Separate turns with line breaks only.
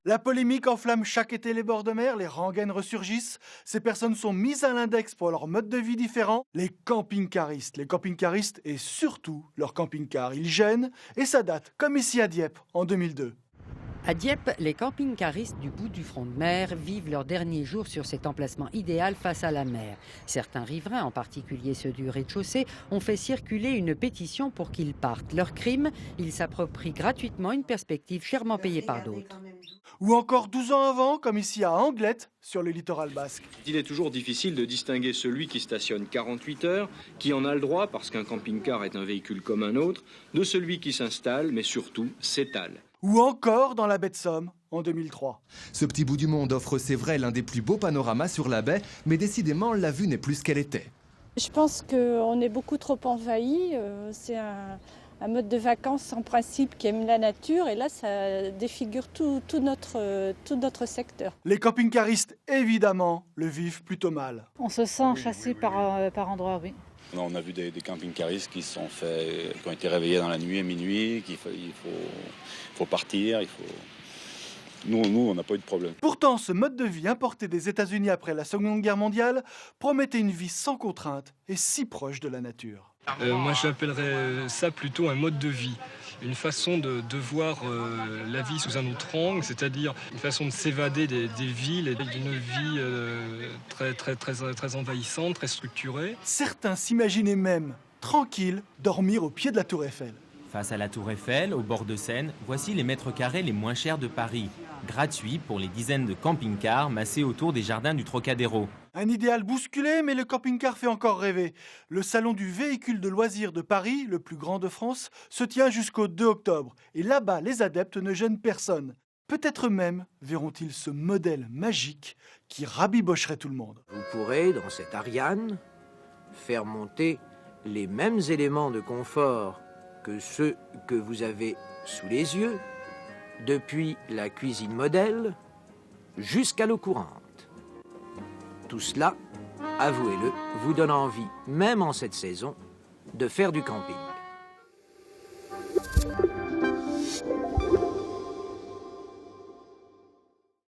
La polémique enflamme chaque été les bords de mer, les rengaines ressurgissent. Ces personnes sont mises à l'index pour leur mode de vie différent. Les camping-caristes et surtout leur camping-car. Ils gênent et ça date, comme ici à Dieppe en 2002.
À Dieppe, les camping-caristes du bout du front de mer vivent leurs derniers jours sur cet emplacement idéal face à la mer. Certains riverains, en particulier ceux du rez-de-chaussée, ont fait circuler une pétition pour qu'ils partent. Leur crime, ils s'approprient gratuitement une perspective chèrement payée par d'autres.
Ou encore 12 ans avant, comme ici à Anglette, sur le littoral basque.
Il est toujours difficile de distinguer celui qui stationne 48 heures, qui en a le droit parce qu'un camping-car est un véhicule comme un autre, de celui qui s'installe, mais surtout s'étale.
Ou encore dans la baie de Somme, en 2003.
Ce petit bout du monde offre, c'est vrai, l'un des plus beaux panoramas sur la baie, mais décidément, la vue n'est plus ce qu'elle était.
Je pense qu'on est beaucoup trop envahi. C'est un mode de vacances en principe qui aime la nature et là, ça défigure tout notre secteur.
Les camping-caristes, évidemment, le vivent plutôt mal.
On se sent chassé par endroits, oui.
On a vu des camping-caristes qui ont été réveillés dans la nuit à minuit, qu'il faut partir, Nous, on n'a pas eu de problème.
Pourtant, ce mode de vie importé des États-Unis après la Seconde Guerre mondiale promettait une vie sans contrainte et si proche de la nature.
Moi, j'appellerais ça plutôt un mode de vie, une façon de voir la vie sous un autre angle, c'est-à-dire une façon de s'évader des villes et d'une vie très envahissante, très structurée.
Certains s'imaginaient même, tranquilles, dormir au pied de la Tour Eiffel.
Face à la Tour Eiffel, au bord de Seine, voici les mètres carrés les moins chers de Paris. Gratuits pour les dizaines de camping-cars massés autour des jardins du Trocadéro.
Un idéal bousculé, mais le camping-car fait encore rêver. Le salon du véhicule de loisirs de Paris, le plus grand de France, se tient jusqu'au 2 octobre. Et là-bas, les adeptes ne gênent personne. Peut-être même verront-ils ce modèle magique qui rabibocherait tout le monde.
Vous pourrez, dans cette Ariane, faire monter les mêmes éléments de confort que ceux que vous avez sous les yeux, depuis la cuisine modèle jusqu'à l'eau courante. Tout cela, avouez-le, vous donne envie, même en cette saison, de faire du camping.